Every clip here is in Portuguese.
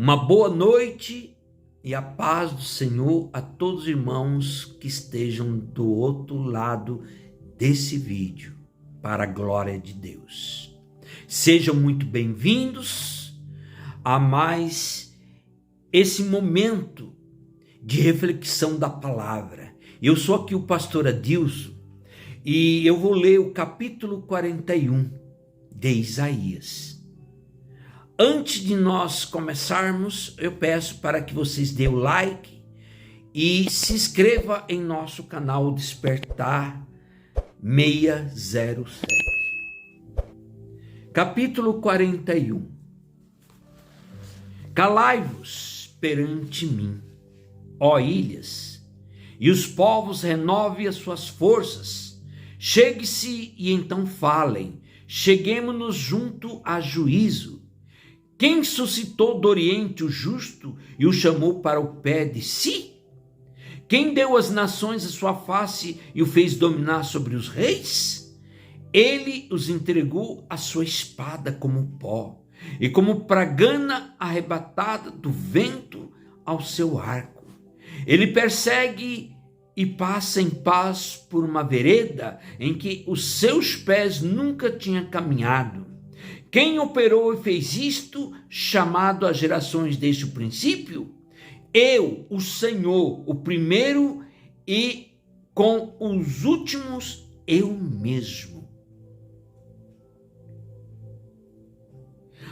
Uma boa noite e a paz do Senhor a todos os irmãos que estejam do outro lado desse vídeo, para a glória de Deus. Sejam muito bem-vindos a mais esse momento de reflexão da palavra. Eu sou aqui o pastor Adilson e eu vou ler o capítulo 41 de Isaías. Antes de nós começarmos, eu peço para que vocês dêem o like e se inscreva em nosso canal Despertar 607. Capítulo 41. Calai-vos perante mim, ó ilhas, e os povos renovem as suas forças. Chegue-se e então falem, cheguemo-nos junto a juízo. Quem suscitou do Oriente o justo e o chamou para o pé de si? Quem deu às nações a sua face e o fez dominar sobre os reis? Ele os entregou à sua espada como pó, e como pragana arrebatada do vento ao seu arco. Ele persegue e passa em paz por uma vereda em que os seus pés nunca tinham caminhado. Quem operou e fez isto, chamado as gerações desde o princípio? Eu, o Senhor, o primeiro, e com os últimos eu mesmo.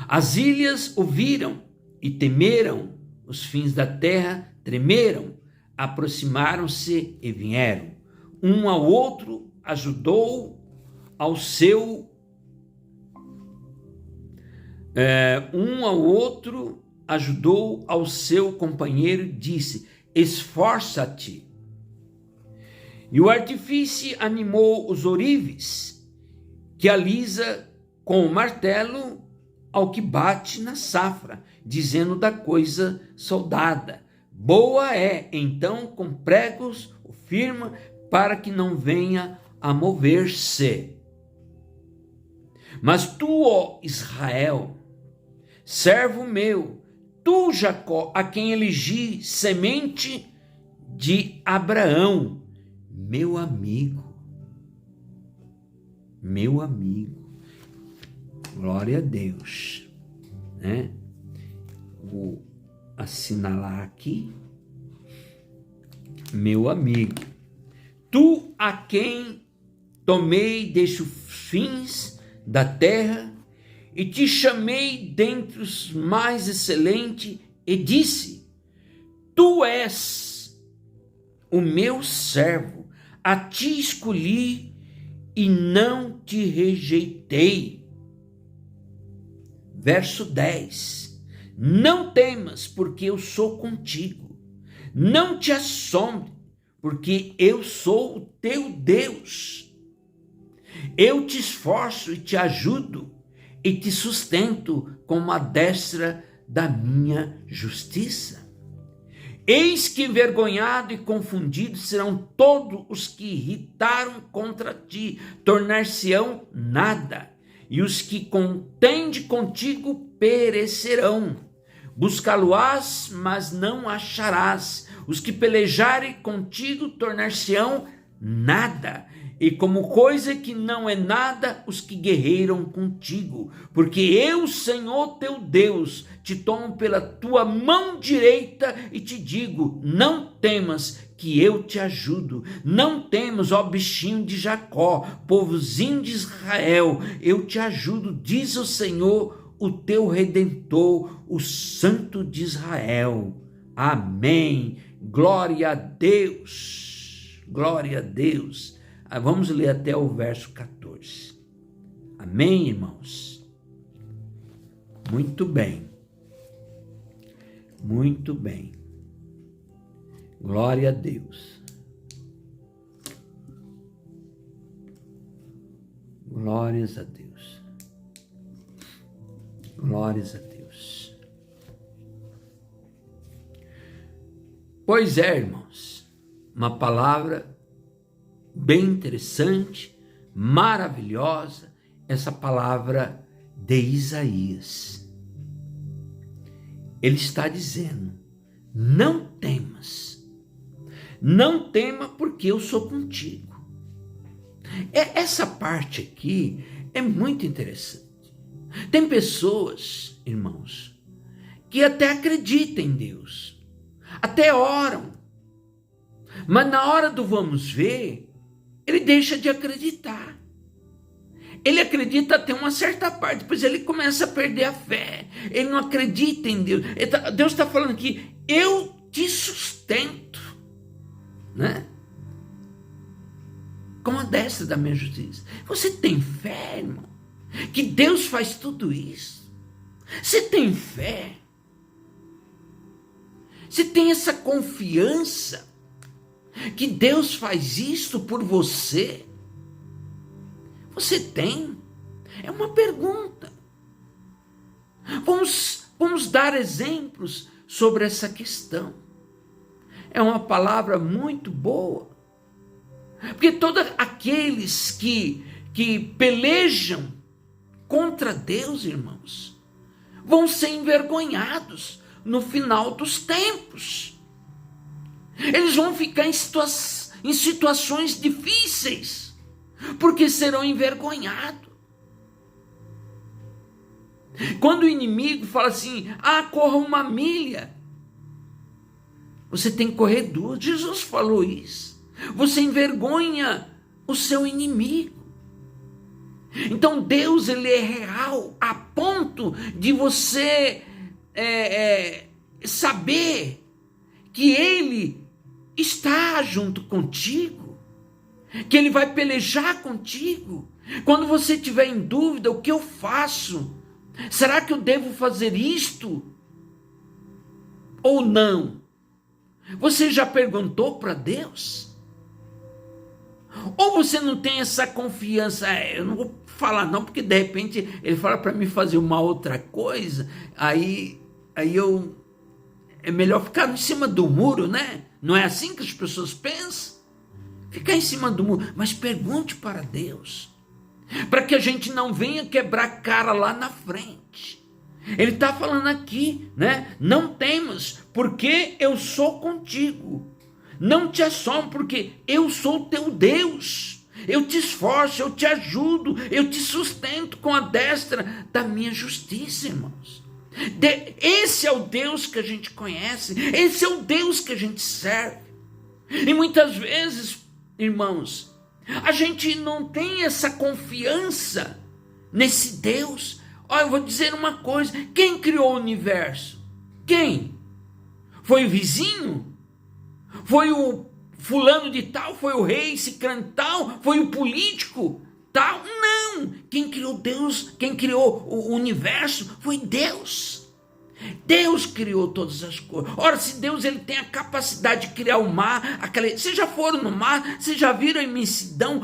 As ilhas ouviram e temeram, os fins da terra tremeram, aproximaram-se e vieram. Um ao outro ajudou ao seu ajudou ao seu companheiro e disse: esforça-te. E o artífice animou os ourives, que alisa com o martelo ao que bate na safra, dizendo da coisa soldada: boa é, então com pregos o firma, para que não venha a mover-se. Mas tu, ó Israel, servo meu, tu, Jacó, a quem elegi semente de Abraão, meu amigo, glória a Deus, né? Vou assinalar aqui, meu amigo, tu a quem tomei desde os fins da terra, e te chamei dentre os mais excelentes, e disse: tu és o meu servo, a ti escolhi e não te rejeitei. Verso 10. Não temas, porque eu sou contigo. Não te assombre, porque eu sou o teu Deus. Eu te esforço e te ajudo, e te sustento com a destra da minha justiça. Eis que envergonhado e confundido serão todos os que irritaram contra ti, tornar-se-ão nada, e os que contendem contigo perecerão. Buscá-lo-ás, mas não acharás. Os que pelejarem contigo tornar-se-ão nada, e como coisa que não é nada os que guerreiram contigo, porque eu, Senhor teu Deus, te tomo pela tua mão direita e te digo: não temas, que eu te ajudo. Não temas, ó bichinho de Jacó, povozinho de Israel, eu te ajudo, diz o Senhor, o teu Redentor, o Santo de Israel. Amém. Glória a Deus. Glória a Deus. Vamos ler até o verso 14. Amém, irmãos? Muito bem. Muito bem. Glória a Deus. Glórias a Deus. Glórias a Deus. Pois é, irmãos, uma palavra bem interessante, maravilhosa, essa palavra de Isaías. ele está dizendo: não temas, não tema, porque eu sou contigo. Essa parte aqui é muito interessante. Tem pessoas, irmãos, que até acreditam em Deus, até oram, mas na hora do vamos ver, ele deixa de acreditar. Ele acredita até uma certa parte, depois ele começa a perder a fé. Ele não acredita em Deus. Deus está falando aqui: eu te sustento, né? Com a destra da minha justiça. Você tem fé, irmão, que Deus faz tudo isso? Você tem fé? Você tem essa confiança que Deus faz isto por você? Você tem? É uma pergunta. Vamos dar exemplos sobre essa questão. É uma palavra muito boa. Porque todos aqueles que pelejam contra Deus, irmãos, vão ser envergonhados no final dos tempos. Eles vão ficar em situações difíceis, porque serão envergonhados. Quando o inimigo fala assim: corra 1 milha, você tem que correr 2. Jesus falou isso. Você envergonha o seu inimigo. Então Deus, ele é real a ponto de você saber que ele está junto contigo, que ele vai pelejar contigo. Quando você estiver em dúvida: o que eu faço? Será que eu devo fazer isto ou não? Você já perguntou para Deus? Ou você não tem essa confiança? Eu não vou falar não, porque de repente ele fala para mim fazer uma outra coisa, aí é melhor ficar em cima do muro, né? Não é assim que as pessoas pensam? Ficar em cima do muro. Mas pergunte para Deus, para que a gente não venha quebrar a cara lá na frente. Ele está falando aqui, né? Não temas, porque eu sou contigo. Não te assombre, porque eu sou o teu Deus. Eu te esforço, eu te ajudo, eu te sustento com a destra da minha justiça, irmãos. Esse é o Deus que a gente conhece, esse é o Deus que a gente serve. E muitas vezes, irmãos, a gente não tem essa confiança nesse Deus. Eu vou dizer uma coisa: quem criou o universo? Quem? Foi o vizinho? Foi o fulano de tal? Foi o rei ciclano tal? Foi o político tal? Não! Quem criou Deus, quem criou o universo foi Deus. Deus criou todas as coisas. Ora, se Deus ele tem a capacidade de criar o mar, vocês já foram no mar? Vocês já viram a imensidão,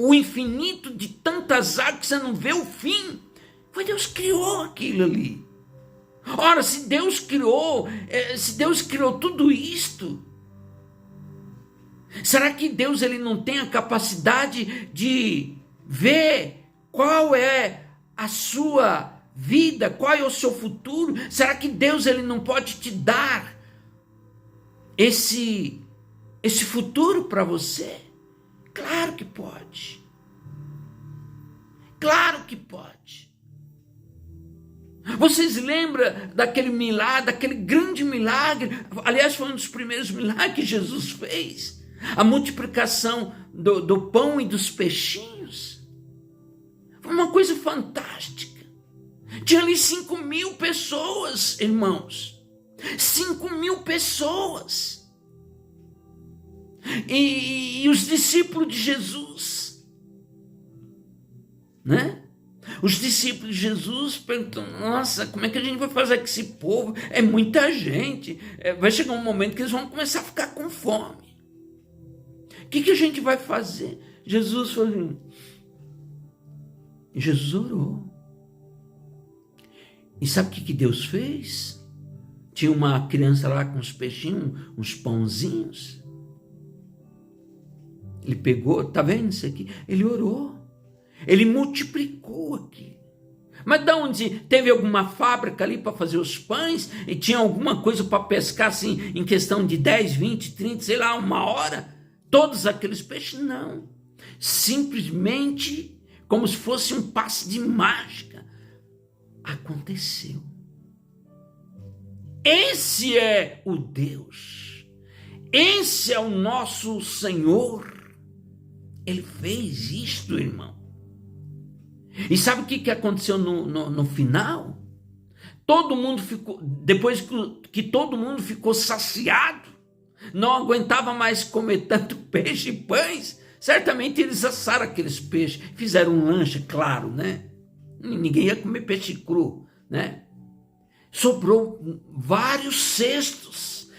o infinito de tantas águas que você não vê o fim? Foi Deus que criou aquilo ali. Ora, se Deus criou tudo isto, será que Deus ele não tem a capacidade de ver qual é a sua vida, qual é o seu futuro? Será que Deus ele não pode te dar esse futuro para você? Claro que pode. Claro que pode. Vocês lembram daquele milagre, daquele grande milagre? Aliás, foi um dos primeiros milagres que Jesus fez. A multiplicação do pão e dos peixinhos. Foi uma coisa fantástica. Tinha ali 5.000 pessoas, irmãos. 5.000 pessoas. E os discípulos de Jesus, né? Os discípulos de Jesus perguntam: nossa, como é que a gente vai fazer com esse povo? É muita gente. Vai chegar um momento que eles vão começar a ficar com fome. O que a gente vai fazer? Jesus falou. Jesus orou. E sabe o que Deus fez? Tinha uma criança lá com uns peixinhos, uns pãozinhos. Ele pegou, tá vendo isso aqui? Ele orou. Ele multiplicou aqui. Mas de onde teve alguma fábrica ali para fazer os pães e tinha alguma coisa para pescar assim em questão de 10, 20, 30, sei lá, uma hora? Todos aqueles peixes? Não. Simplesmente como se fosse um passe de mágica. Aconteceu. Esse é o Deus. Esse é o nosso Senhor. Ele fez isto, irmão. E sabe o que aconteceu no final? Todo mundo ficou, depois que todo mundo ficou saciado, não aguentava mais comer tanto peixe e pães, certamente eles assaram aqueles peixes, fizeram um lanche, claro, né? Ninguém ia comer peixe cru, né? Sobrou vários cestos.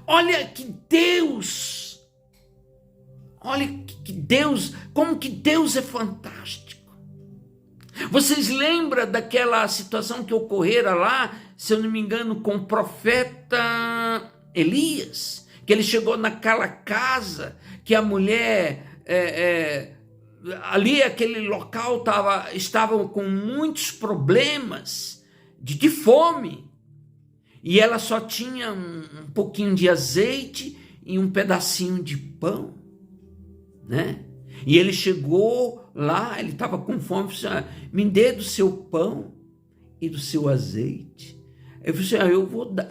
Olha que Deus... Olha que Deus, como que Deus é fantástico. Vocês lembram daquela situação que ocorrera lá, se eu não me engano, com o profeta Elias? Que ele chegou naquela casa, que a mulher, ali aquele local estava com muitos problemas de fome. E ela só tinha um pouquinho de azeite e um pedacinho de pão. Né? E ele chegou lá, ele estava com fome, disse, me dê do seu pão e do seu azeite. Eu falei assim, eu vou dar.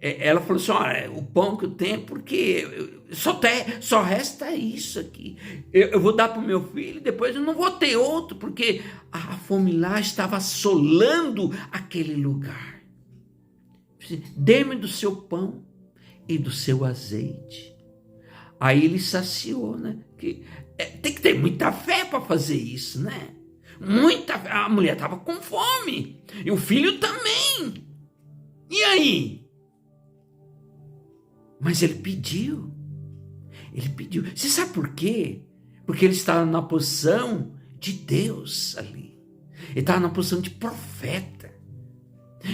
Ela falou assim, olha, o pão que eu tenho, porque só resta isso aqui. Eu vou dar para o meu filho, depois eu não vou ter outro, porque a fome lá estava assolando aquele lugar. Dê-me do seu pão e do seu azeite. Aí ele saciou, né? Tem que ter muita fé para fazer isso, né? Muita fé. A mulher estava com fome. E o filho também. E aí? Mas ele pediu. Você sabe por quê? Porque ele estava na posição de Deus ali. Ele estava na posição de profeta.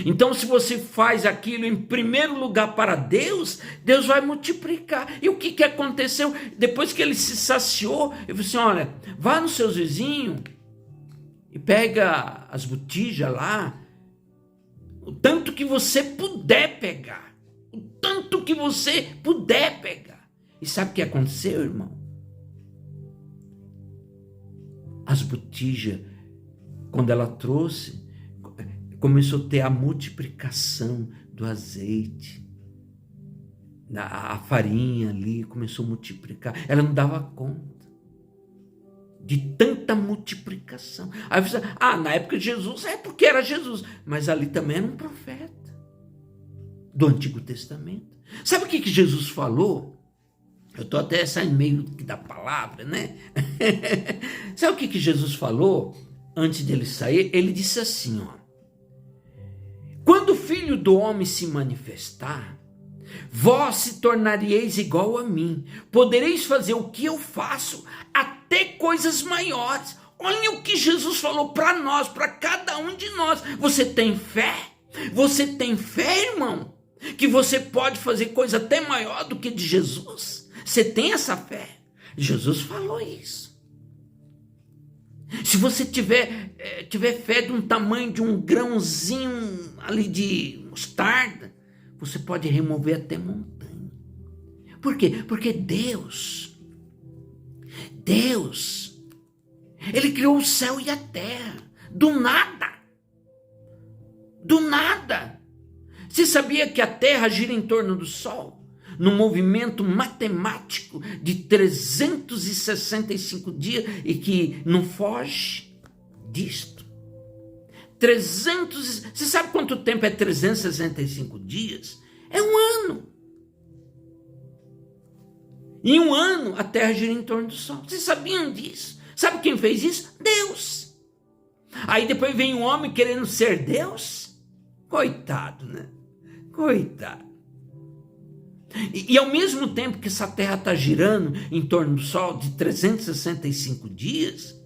Então, se você faz aquilo em primeiro lugar para Deus, Deus vai multiplicar. E o que aconteceu? Depois que ele se saciou, ele falou assim, olha, vá nos seus vizinhos e pega as botijas lá, o tanto que você puder pegar. O tanto que você puder pegar. E sabe o que aconteceu, irmão? As botijas, quando ela trouxe, começou a ter a multiplicação do azeite, a farinha ali começou a multiplicar, ela não dava conta de tanta multiplicação. Aí você, na época de Jesus, porque era Jesus, mas ali também era um profeta do Antigo Testamento. Sabe o que Jesus falou? Eu estou até saindo meio da palavra, né? Sabe o que Jesus falou antes dele sair? Ele disse assim, ó, quando o Filho do Homem se manifestar, vós se tornareis igual a mim, podereis fazer o que eu faço, até coisas maiores. Olha o que Jesus falou para nós, para cada um de nós. Você tem fé? Você tem fé, irmão? Que você pode fazer coisa até maior do que de Jesus? Você tem essa fé? Jesus falou isso. Se você tiver fé de um tamanho de um grãozinho ali de mostarda, você pode remover até montanha. Por quê? Porque Deus, Ele criou o céu e a terra, do nada. Você sabia que a terra gira em torno do sol? Num movimento matemático de 365 dias e que não foge disto. Você sabe quanto tempo é 365 dias? É um ano. Em um ano a terra gira em torno do sol. Vocês sabiam disso? Sabe quem fez isso? Deus. Aí depois vem um homem querendo ser Deus? Coitado, né? Coitado. E ao mesmo tempo que essa terra está girando em torno do sol de 365 dias,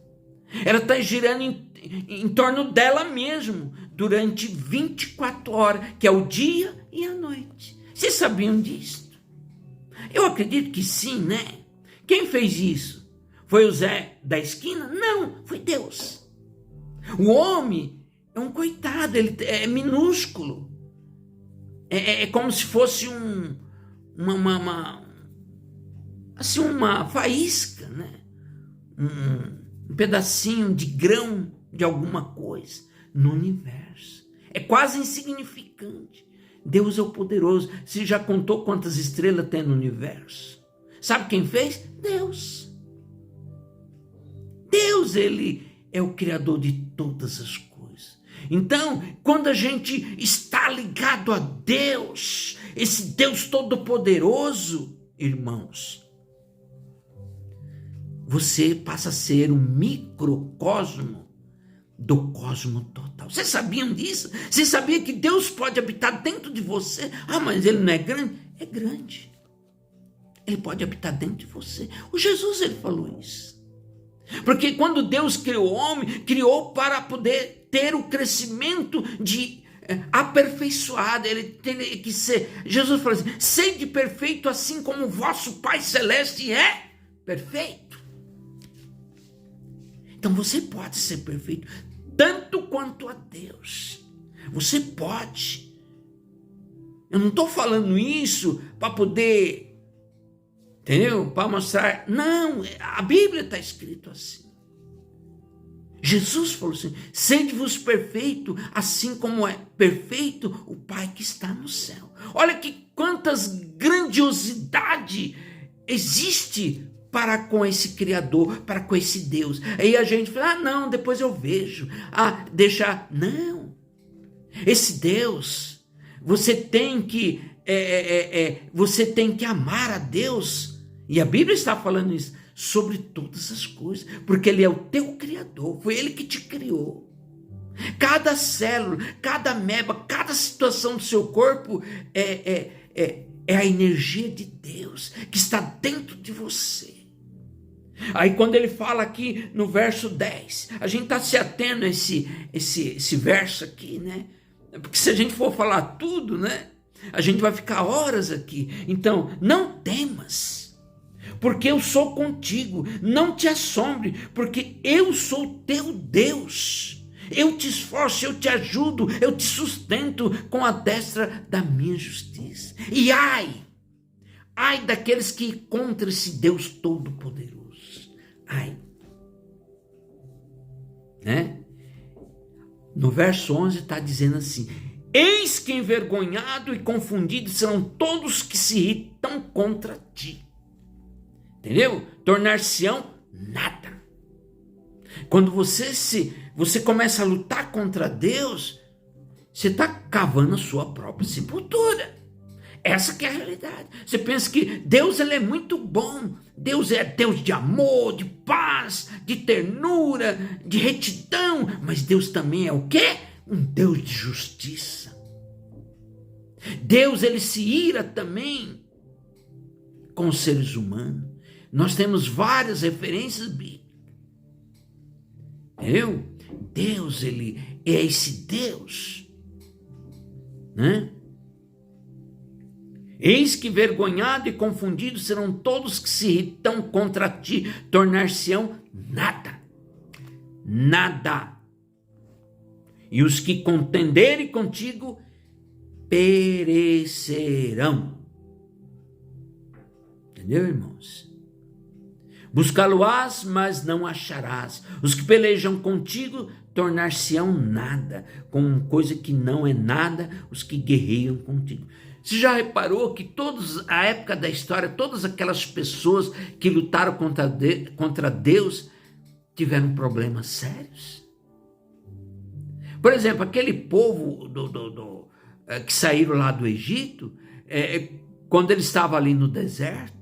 ela está girando em torno dela mesmo durante 24 horas, que é o dia e a noite. Vocês sabiam disso? Eu acredito que sim, né? Quem fez isso? Foi o Zé da esquina? Não, foi Deus. O homem é um coitado, ele é minúsculo. É como se fosse uma faísca, né? Um pedacinho de grão de alguma coisa no universo. É quase insignificante. Deus é o poderoso. Você já contou quantas estrelas tem no universo? Sabe quem fez? Deus. Deus, ele é o criador de todas as coisas. Então, quando a gente está ligado a Deus, esse Deus todo-poderoso, irmãos, você passa a ser um microcosmo do cosmo total. Vocês sabiam disso? Você sabia que Deus pode habitar dentro de você? Ah, mas ele não é grande? É grande. Ele pode habitar dentro de você. O Jesus, ele falou isso. Porque quando Deus criou o homem, criou para poder ter o crescimento de aperfeiçoado. Ele tem que ser. Jesus falou assim: sede perfeito assim como o vosso Pai Celeste é perfeito. Então você pode ser perfeito tanto quanto a Deus. Você pode. Eu não estou falando isso para poder, entendeu? Para mostrar. Não, a Bíblia está escrito assim. Jesus falou assim: sede-vos perfeito, assim como é perfeito o Pai que está no céu. Olha que quantas grandiosidade existe para com esse Criador, para com esse Deus. Aí a gente fala: ah, não, depois eu vejo. Ah, deixar. Não. Esse Deus, você tem que amar a Deus. E a Bíblia está falando isso, sobre todas as coisas, porque Ele é o teu Criador, foi Ele que te criou. Cada célula, cada ameba, cada situação do seu corpo é a energia de Deus que está dentro de você. Aí quando ele fala aqui no verso 10, a gente está se atendo a esse verso aqui, né? Porque se a gente for falar tudo, né? A gente vai ficar horas aqui. Então, não temas, porque eu sou contigo. Não te assombre, porque eu sou teu Deus. Eu te esforço, eu te ajudo, eu te sustento com a destra da minha justiça. E ai daqueles que contra esse Deus todo-poderoso. Ai. Né? No verso 11 está dizendo assim: eis que envergonhado e confundido serão todos que se irritam contra ti. Entendeu? Tornar-se-ão nada. Quando você começa a lutar contra Deus, você está cavando a sua própria sepultura. Essa que é a realidade. Você pensa que Deus, ele é muito bom. Deus é Deus de amor, de paz, de ternura, de retidão. Mas Deus também é o quê? Um Deus de justiça. Deus, ele se ira também com os seres humanos. Nós temos várias referências bíblicas. Entendeu? Deus, ele é esse Deus, né? Eis que vergonhado e confundido serão todos que se irritam contra ti, tornar-se-ão nada. Nada. E os que contenderem contigo perecerão. Entendeu, irmãos? Buscá-lo-ás, mas não acharás. Os que pelejam contigo tornar-se-ão nada, com coisa que não é nada, os que guerreiam contigo. Você já reparou que a época da história, todas aquelas pessoas que lutaram contra Deus tiveram problemas sérios? Por exemplo, aquele povo que saíram lá do Egito, quando ele estava ali no deserto.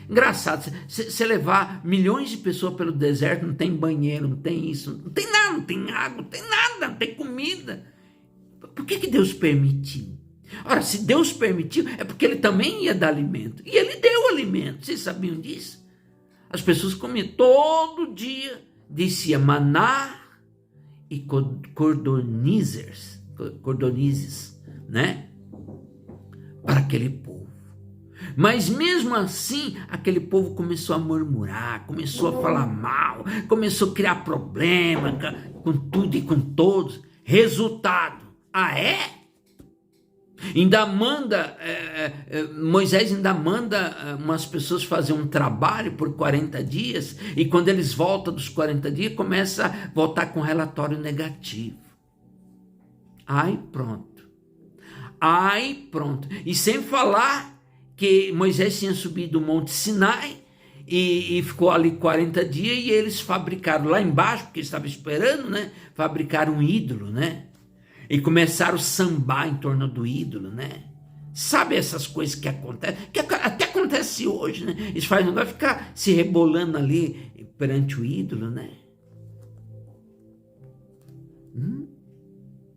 Engraçado, você levar milhões de pessoas pelo deserto, não tem banheiro, não tem isso, não tem nada, não tem água, não tem nada, não tem comida. Por que Deus permitiu? Ora, se Deus permitiu, é porque Ele também ia dar alimento. E Ele deu alimento, vocês sabiam disso? As pessoas comiam todo dia, descia maná e cordonizes, né? Para aquele povo. Mas mesmo assim, aquele povo começou a murmurar, começou a falar mal, começou a criar problema com tudo e com todos. Resultado, ainda manda, Moisés ainda manda umas pessoas fazer um trabalho por 40 dias, e quando eles voltam dos 40 dias, começa a voltar com relatório negativo. Pronto. E sem falar que Moisés tinha subido o Monte Sinai e ficou ali 40 dias, e eles fabricaram lá embaixo, porque estava esperando, né? Fabricaram um ídolo, né? E começaram a sambar em torno do ídolo, né? Sabe essas coisas que acontecem? Que até acontece hoje, né? Eles fazem um negócio, ficar se rebolando ali perante o ídolo, né?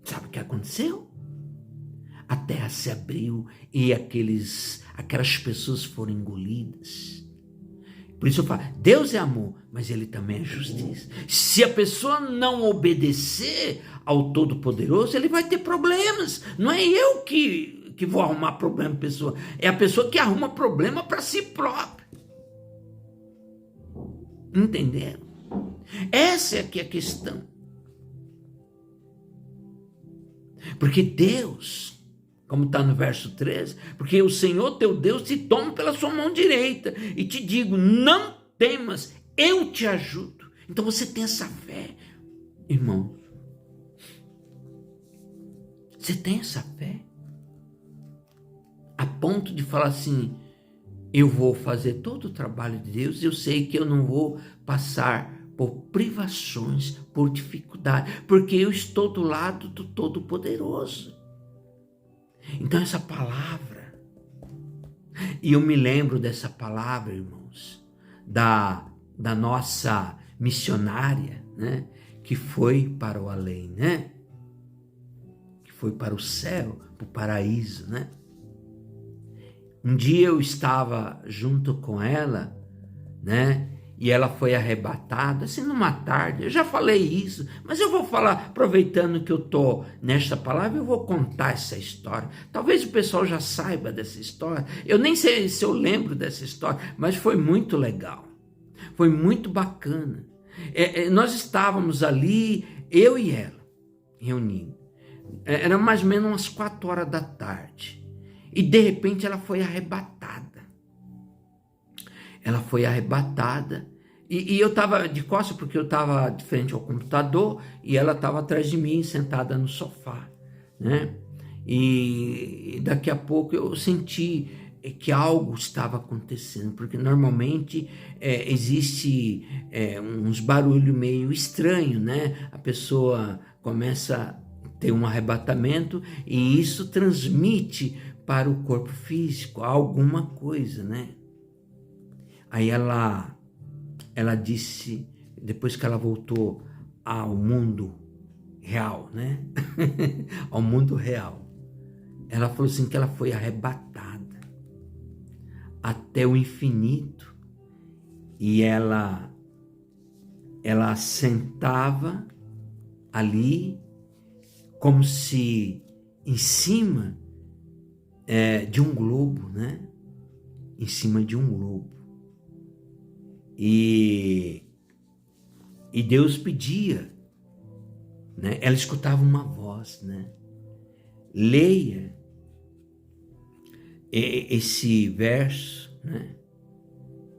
Sabe o que aconteceu? A terra se abriu e aquelas pessoas foram engolidas. Por isso eu falo, Deus é amor, mas Ele também é justiça. Se a pessoa não obedecer ao Todo-Poderoso, ele vai ter problemas. Não é eu que vou arrumar problema para a pessoa, é a pessoa que arruma problema para si própria. Entenderam? Essa é aqui a questão. Porque Deus, como está no verso 13, porque o Senhor teu Deus te toma pela sua mão direita e te digo, não temas, eu te ajudo. Então você tem essa fé, irmãos. Você tem essa fé? A ponto de falar assim, eu vou fazer todo o trabalho de Deus, eu sei que eu não vou passar por privações, por dificuldade, porque eu estou do lado do Todo-Poderoso. Então essa palavra, e eu me lembro dessa palavra, irmãos, da nossa missionária, né, que foi para o além, né, que foi para o céu, para o paraíso, né. Um dia eu estava junto com ela, né, e ela foi arrebatada, assim, numa tarde. Eu já falei isso, mas eu vou falar, aproveitando que eu estou nesta palavra, eu vou contar essa história. Talvez o pessoal já saiba dessa história. Eu nem sei se eu lembro dessa história, mas foi muito legal. Foi muito bacana. Nós estávamos ali, eu e ela, reunidos. Era mais ou menos umas 4 horas da tarde. E de repente ela foi arrebatada. Ela foi arrebatada. E eu estava de costas porque eu estava de frente ao computador e ela estava atrás de mim, sentada no sofá, né? E daqui a pouco eu senti que algo estava acontecendo, porque normalmente existe uns barulhos meio estranhos, né? A pessoa começa a ter um arrebatamento e isso transmite para o corpo físico alguma coisa, né? Aí ela disse, depois que ela voltou ao mundo real, né? Ao mundo real. Ela falou assim que ela foi arrebatada até o infinito e ela sentava ali como se em cima de um globo, né? Em cima de um globo. E Deus pedia, né? Ela escutava uma voz, né? Leia esse verso, né?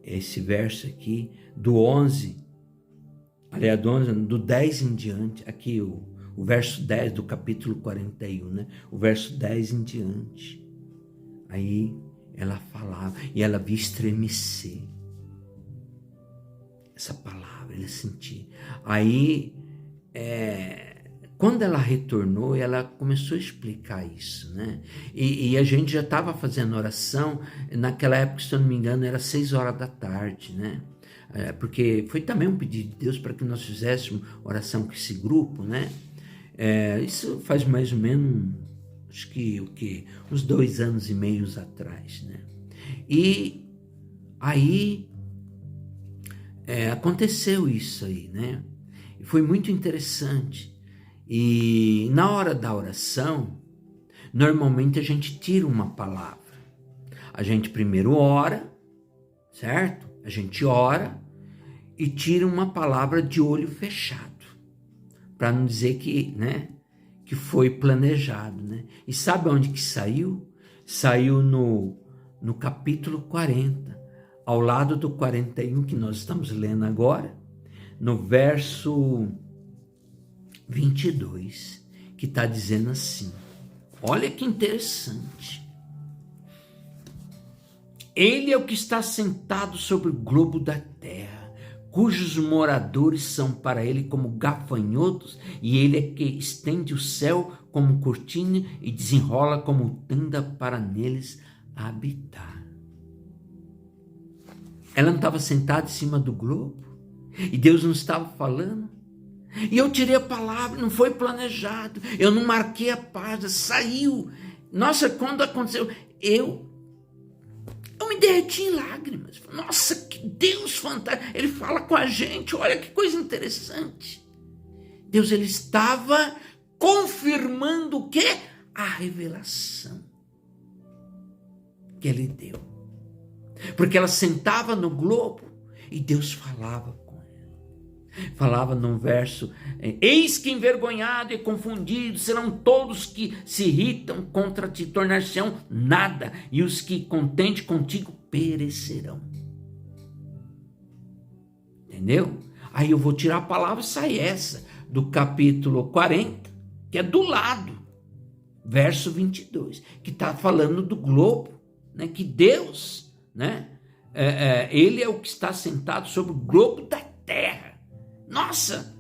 Esse verso aqui, do 11, aliás, do 10 em diante, aqui o verso 10 do capítulo 41, né? O verso 10 em diante. Aí ela falava, e ela via estremecer. Essa palavra, ele sentia. Aí, quando ela retornou, ela começou a explicar isso, né? E a gente já estava fazendo oração, naquela época, se eu não me engano, era 6 horas da tarde, né? Porque foi também um pedido de Deus para que nós fizéssemos oração com esse grupo, né? Isso faz mais ou menos, acho que uns 2 anos e meio atrás, né? E aí aconteceu isso aí, né? E foi muito interessante. E na hora da oração, normalmente a gente tira uma palavra. A gente primeiro ora, certo? A gente ora e tira uma palavra de olho fechado, para não dizer que, né, que foi planejado, né? E sabe onde que saiu? Saiu no capítulo 40, ao lado do 41 que nós estamos lendo agora, no verso 22, que está dizendo assim, olha que interessante. Ele é o que está sentado sobre o globo da terra, cujos moradores são para ele como gafanhotos, e ele é que estende o céu como cortina e desenrola como tenda para neles habitar. Ela não estava sentada em cima do globo? E Deus não estava falando? E eu tirei a palavra, não foi planejado, eu não marquei a página, saiu. Nossa, quando aconteceu, eu me derreti em lágrimas. Nossa, que Deus fantástico. Ele fala com a gente, olha que coisa interessante. Deus, ele estava confirmando o quê? A revelação que ele deu. Porque ela sentava no globo e Deus falava com ela. Falava num verso, eis que envergonhado e confundido serão todos que se irritam contra ti, tornar-se-ão nada, e os que contente contigo perecerão. Entendeu? Aí eu vou tirar a palavra e sai essa, do capítulo 40, que é do lado, verso 22, que está falando do globo, né? Que Deus, né? Ele é o que está sentado sobre o globo da terra. Nossa!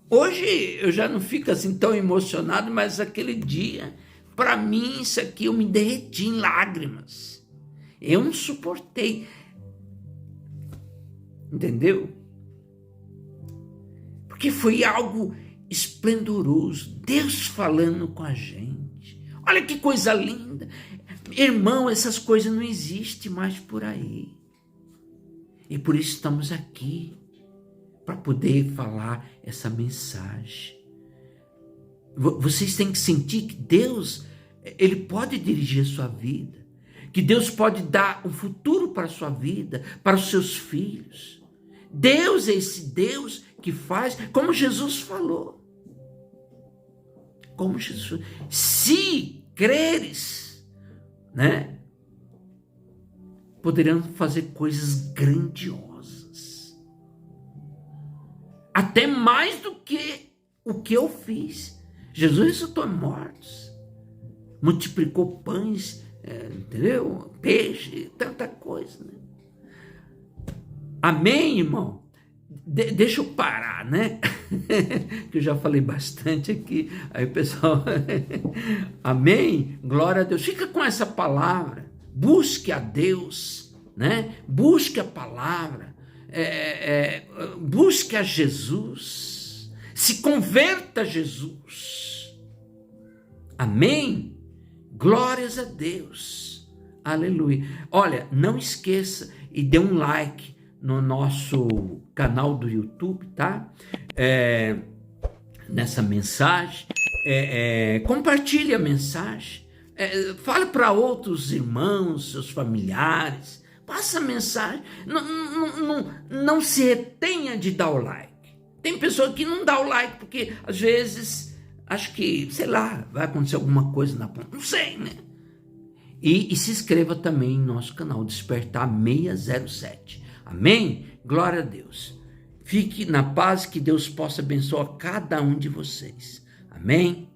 Hoje eu já não fico assim tão emocionado, mas aquele dia, para mim, isso aqui eu me derreti em lágrimas. Eu não suportei. Entendeu? Porque foi algo esplendoroso. Deus falando com a gente. Olha que coisa linda. Irmão, essas coisas não existem mais por aí. E por isso estamos aqui, para poder falar essa mensagem. Vocês têm que sentir que Deus, ele pode dirigir a sua vida, que Deus pode dar um futuro para a sua vida, para os seus filhos. Deus é esse Deus que faz, como Jesus falou. Como Jesus, se creres, né, poderão fazer coisas grandiosas. Até mais do que o que eu fiz. Jesus ressuscitou mortos, multiplicou pães, entendeu? Peixe, tanta coisa, né? Amém, irmão? Deixa eu parar, né? Que eu já falei bastante aqui. Aí o pessoal... Amém? Glória a Deus. Fica com essa palavra. Busque a Deus, né? Busque a palavra. Busque a Jesus. Se converta a Jesus. Amém? Glórias a Deus. Aleluia. Olha, não esqueça e dê um like no nosso canal do YouTube, tá? Nessa mensagem. Compartilhe a mensagem. Fale para outros irmãos, seus familiares. Passa a mensagem. Não se retenha de dar o like. Tem pessoa que não dá o like porque às vezes acho que, sei lá, vai acontecer alguma coisa na ponta. Não sei, né? E se inscreva também no nosso canal Despertar 607. Amém? Glória a Deus. Fique na paz, que Deus possa abençoar cada um de vocês. Amém?